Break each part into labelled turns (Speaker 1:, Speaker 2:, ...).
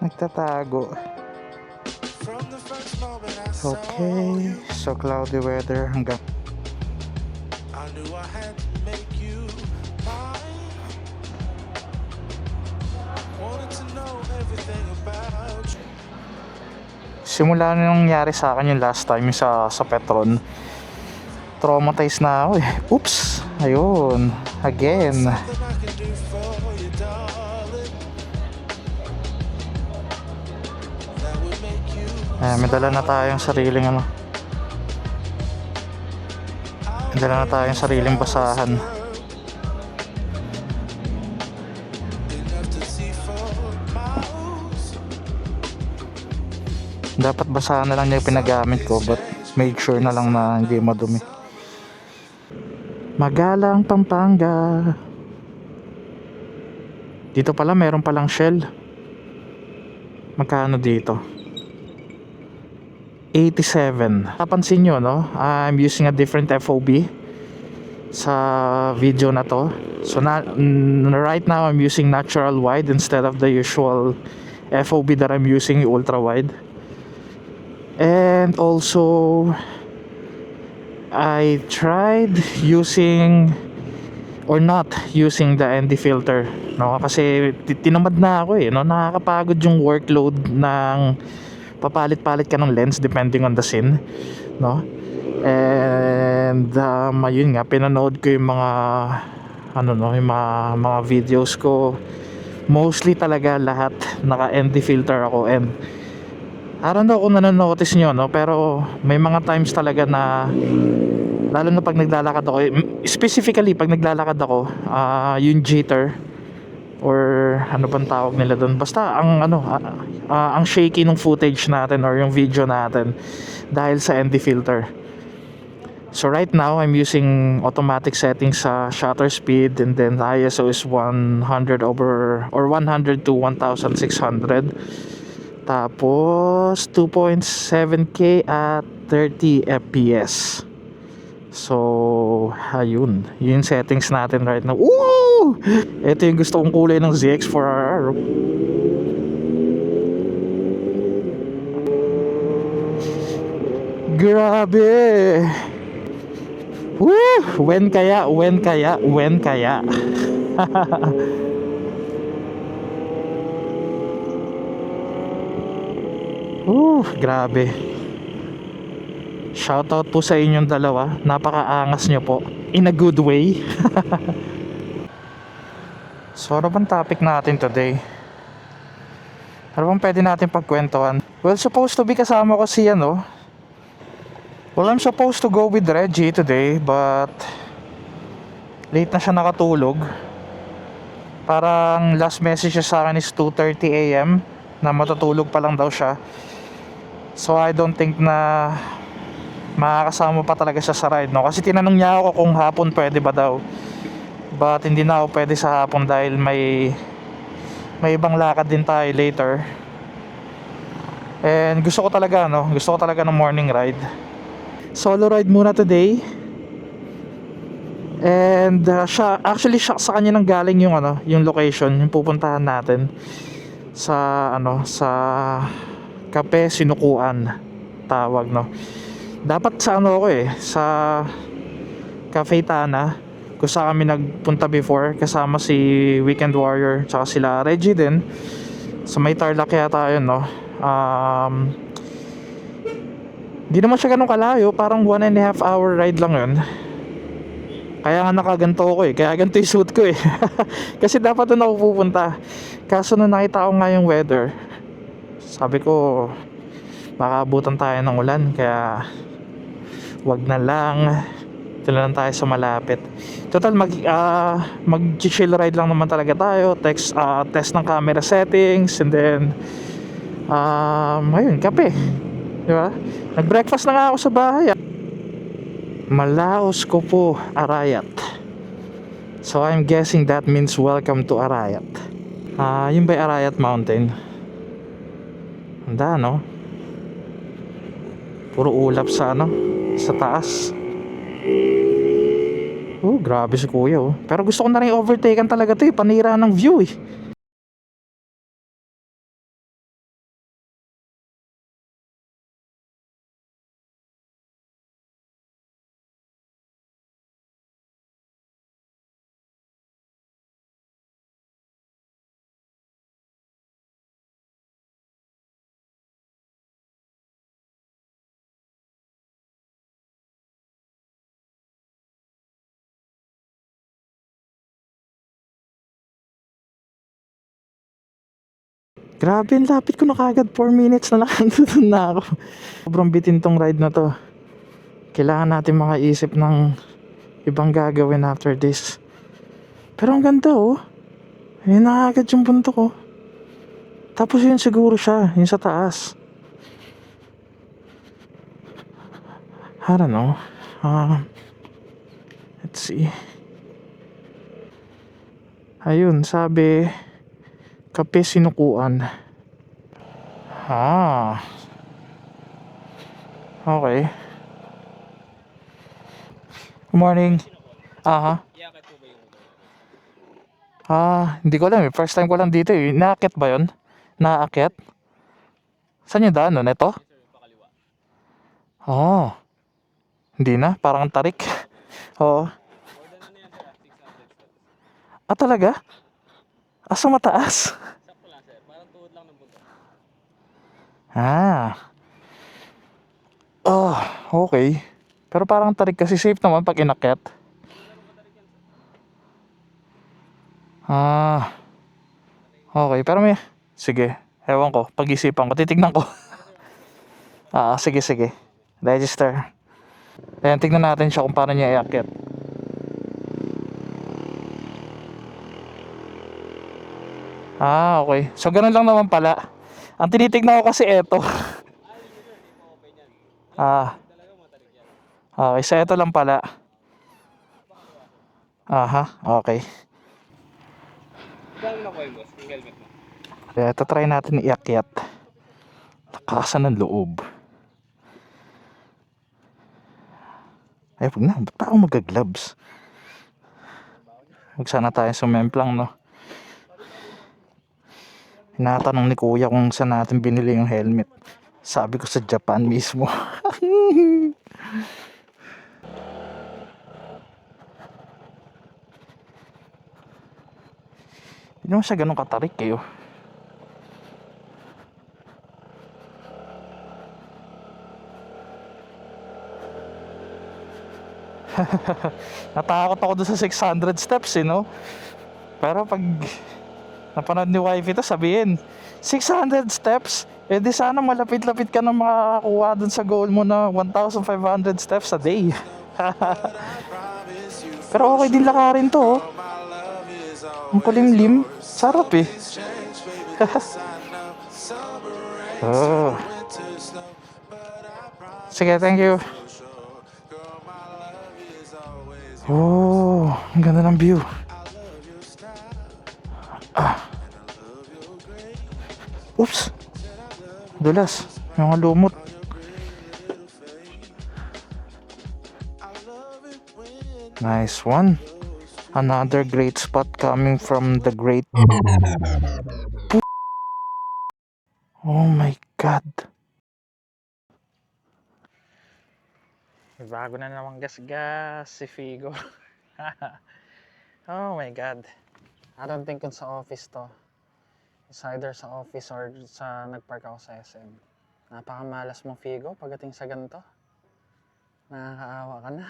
Speaker 1: Nagtatago. Okay, so cloudy weather hanggang simula na nangyari sa akin yung last time sa Petron, traumatized na ako eh. Oops, ayun, again. May dala na tayong sariling may dala na tayong sariling basahan. Dapat basahan na lang niya yung pinagamit ko, but make sure na lang na hindi madumi. Magalang, Pampanga. Dito pala meron palang Shell. Magkano dito? 87. Napansin nyo, no? I'm using a different FOB sa video na to. So right now I'm using natural wide instead of the usual FOB that I'm using, ultra wide. And also I tried using or not using the ND filter, no? Kasi tinamad na ako eh, no? Nakakapagod yung workload ng papalit-palit ka ng lens depending on the scene, no? And ayun nga, pinanood ko yung mga yung mga videos ko. Mostly talaga lahat naka ND filter ako, and I don't know kung nanonotice nyo, no? Pero may mga times talaga na, lalo na pag naglalakad ako, specifically pag naglalakad ako, yung jitter or ano bang tawag nila doon, basta ang shaky ng footage natin or yung video natin dahil sa ND filter. So right now I'm using automatic settings sa shutter speed, and then ISO is 100 to 1600. Tapos 2.7K at 30 fps. So ayun, yun settings natin right now. Woo! Ito yung gusto kong kulay ng ZX4RR. Grabe. Woo! When kaya? Grabe. Shoutout po sa inyong dalawa. Napakaangas nyo po. In a good way. So ano bang topic natin today? Ano bang pwede natin pagkwentuhan? Well, supposed to be kasama ko si Well, I'm supposed to go with Reggie today, but late na siya nakatulog. Parang last message niya sa akin is 2:30 AM na matutulog pa lang daw siya. So I don't think na makakasama pa talaga siya sa ride, no? Kasi tinanong niya ako kung hapon pwede ba daw, but hindi na ako pwede sa hapon dahil may ibang lakad din tayo later. And gusto ko talaga ng morning ride. Solo ride muna today. And siya sa kanya nang galing yung location, yung pupuntahan natin sa Cafe Sinukuan tawag, no? Dapat sa sa Cafe Tana kung saan kami nagpunta before, kasama si Weekend Warrior tsaka sila Reggie din. Sa may Tarlac yata yun, no? Di naman siya ganun kalayo, parang 1.5 hour ride lang yun. Kaya nga nakaganto ko eh, kaya ganito yung suit ko eh. Kasi dapat doon ako pupunta. Kaso nung nakita ko nga yung weather, sabi ko baka abutan tayo ng ulan, kaya wag na lang. Ito na lang tayo sa malapit. Total mag-chill ride lang naman talaga tayo. Test ng camera settings, and then ayun, kape, diba? Nag-breakfast na nga ako sa bahay. Malaos ko po Arayat. So I'm guessing that means welcome to Arayat. Yun ba Arayat Mountain? Handa, no? Puro ulap sa sa taas. Grabe si kuya, oh. Pero gusto ko na rin overtaken talaga to eh. Panira ng view eh. Grabe, ang lapit ko na kagad. 4 minutes na lang nandun na ako. Sobrang bitin tong ride na to. Kailangan natin makaisip ng ibang gagawin after this. Pero ang ganda oh. Ayun na agad yung bundok oh. Tapos yun siguro siya, yun sa taas. I don't know. Let's see. Ayun, sabi kape sinukuan. Okay. Good morning. Aha. Hindi ko alam eh. First time ko lang dito eh. Naakyat ba yun? Naakyat? Saan yung daan nun? Ito? Hindi na. Parang tarik. Oo. Talaga? Asa mataas?
Speaker 2: Sakto lang sir, parang tuhod lang ng bundok.
Speaker 1: Okay. Pero parang tarik kasi safe naman pag inakyat. Okay. Pero may... Sige. Ewan ko. Pag-isipan ko. Titignan ko. Sige. Register. Ayan, tignan natin siya kung paano niya iakyat. Okay. So, ganun lang naman pala. Ang tinitignan ko kasi eto. Okay. So, eto lang pala. Okay.
Speaker 2: Saan na po yung boss? Yung helmet mo?
Speaker 1: Ito try natin iakyat. Takasan ng loob. Wag na. Ba't pa ako mag-gloves? Huwag sana tayo sumemplang, no? Hinatanong ni kuya kung saan natin binili yung helmet. Sabi ko sa Japan mismo. Hindi naman siya ganun katarik eh. Natakot ako doon sa 600 steps eh, no? Pero pag napanood ni wife ito, sabihin 600 steps, di sana malapit-lapit ka na makakakuha dun sa goal mo na 1,500 steps a day. Pero okay din lakarin to oh. Ang kulimlim, sarap eh. Sige, thank you. Ang ganda ng view. Oops. Dulas. Yung mga lumot. Nice one. Another great spot coming from the great... Oh my God. Bago na namang gas-gas si Figo. Oh my God. I don't think kung sa office to. It's either sa office or sa nagpark ako sa SM. Napakamalas mo, Figo, pagdating sa ganito. Nakakaawa ka na.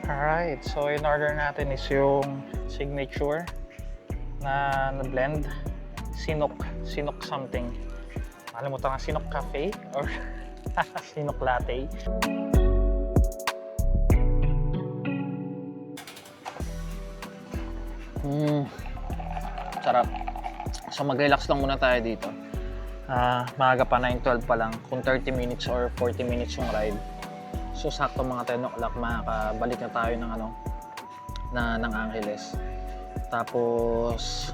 Speaker 1: Alright, so in order natin is yung signature na blend. Sinok something. Nakalimutan ka, Sinok Cafe or Sinok Latte. Sarap. So mag-relax lang muna tayo dito. Maaga pa, 9:12 pa lang. Kung 30 minutes or 40 minutes yung ride. So sakto mga 10 o'clock makakabalik na tayo ng ng Angeles. Tapos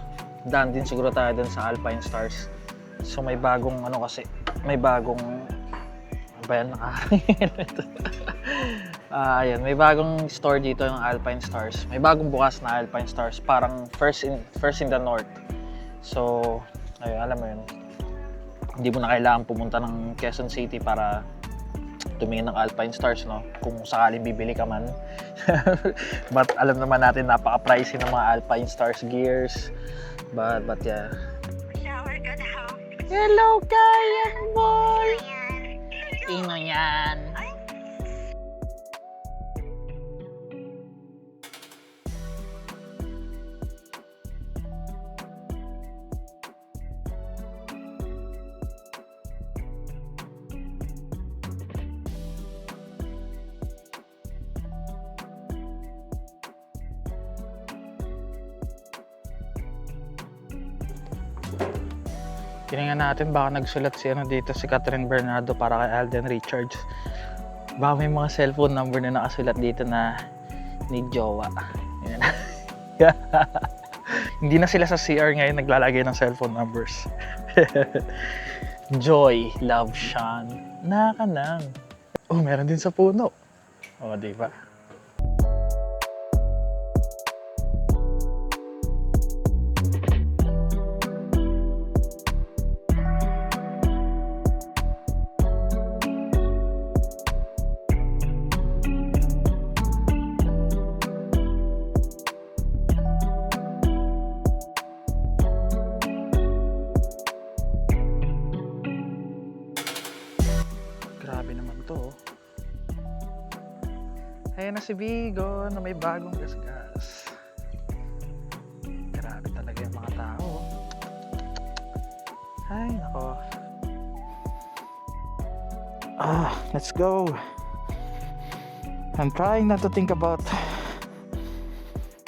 Speaker 1: daan din siguro tayo dun sa Alpine Stars. So may bagong may bagong ayan, may bagong store dito ng Alpine Stars. May bagong bukas na Alpine Stars, parang first in the north. So ayun, alam mo yun, hindi mo na kailangan pumunta ng Quezon City para
Speaker 3: tumingin ng Alpine Stars, no? Kung sakaling bibili ka man. But alam naman natin, napaka-pricey ng mga Alpine Stars gears. But yeah.
Speaker 4: Shower ka daw.
Speaker 3: Hello, Kayan boy! Ino yan. Tingnan natin baka nagsulat si dito si Catherine Bernardo para kay Alden Richards. Baka may mga cellphone number na nakasulat dito na ni Jowa. Yan. Hindi na sila sa CR ngayon naglalagay ng cellphone numbers. Joy, Love, Sean. Nakakanang. Oh, meron din sa puno. Oh, di ba? Grabe naman to. Ayan na si Vigo na may bagong gasgas. Grabe talaga yung mga tao. Ay, nako.
Speaker 1: Let's go. I'm trying not to think about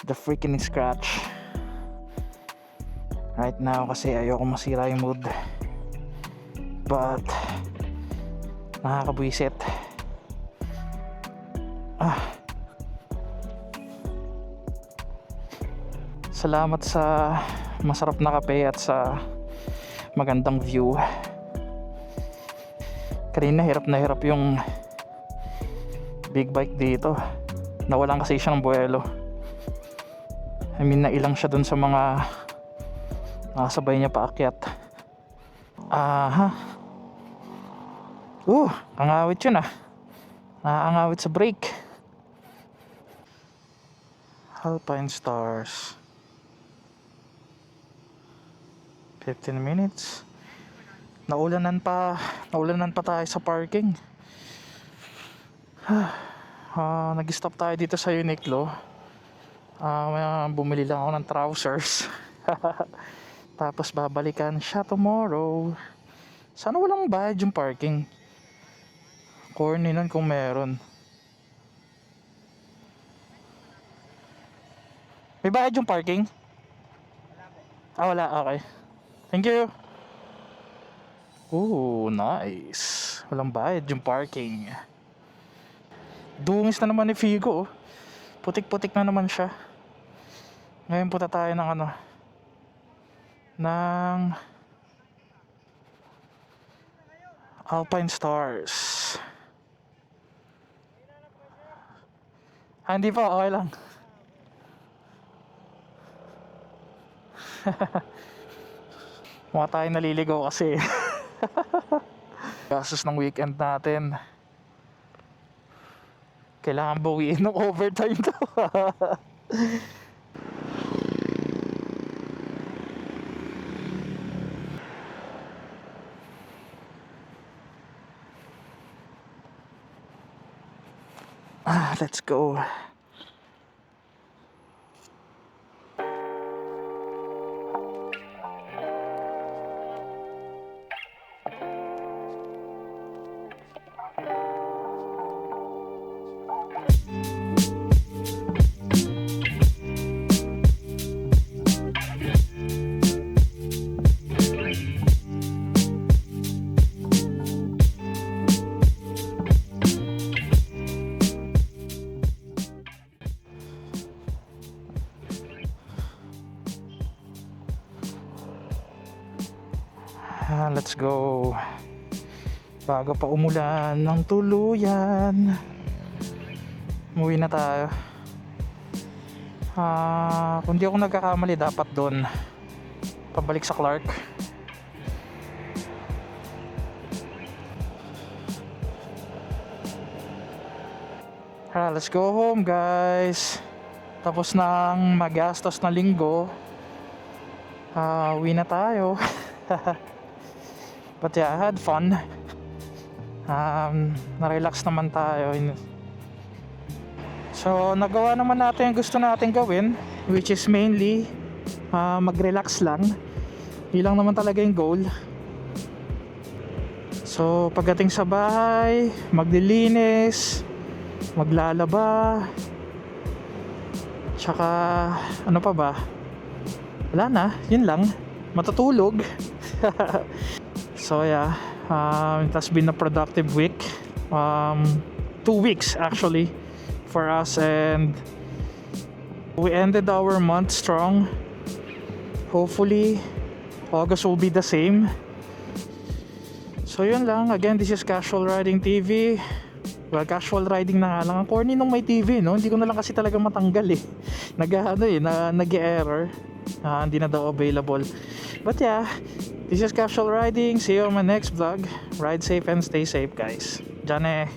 Speaker 1: the freaking scratch right now kasi ayoko masira yung mood. But nakakabwisit. Salamat sa masarap na kape at sa magandang view. Kanina hirap na hirap yung big bike dito. Nawalan kasi siya ng buwelo. I mean, nailang siya dun sa mga nakasabay niya paakyat. Angawit yun Nakakangawit sa brake. Alpine Stars. 15 minutes. Naulanan pa tayo sa parking. Nag-stop tayo dito sa Uniqlo. Bumili lang ako ng trousers. Tapos babalikan siya tomorrow. Sana walang bayad yung parking. Corny nun kung meron. May bayad yung parking? Wala. Okay. Thank you. Ooh, nice. Walang bayad yung parking. Dungis na naman ni Figo. Putik-putik na naman siya. Ngayon punta tayo ng ng Alpine Stars. Hindi pa, okay lang. Mukha tayo naliligaw kasi. Gastos ng weekend natin. Kailangan bawiin ng overtime to. Let's go. Let's go. Bago pa umulan ng tuluyan, umuwi na tayo. Kung di ako nagkakamali, dapat doon pabalik sa Clark. Tara, let's go home guys. Tapos ng magastos na linggo, uwi na tayo. But yeah, I had fun. Na-relax naman tayo. So nagawa naman natin yung gusto natin gawin, which is mainly mag-relax lang. Yun lang naman talaga yung goal. So pagdating sa bahay, maglilinis, maglalaba, tsaka ano pa ba, wala na, yun lang, matutulog. So yeah, it has been a productive week, 2 weeks actually for us, and we ended our month strong. Hopefully August will be the same. So yun lang, again, this is Casual Riding TV. Well, casual riding na nga lang. Ang corny nung may TV, no? Hindi ko na lang kasi talaga matanggal eh. Nag-error. Hindi na daw available. But yeah, this is Casual Riding. See you on my next vlog. Ride safe and stay safe, guys. Diyan eh.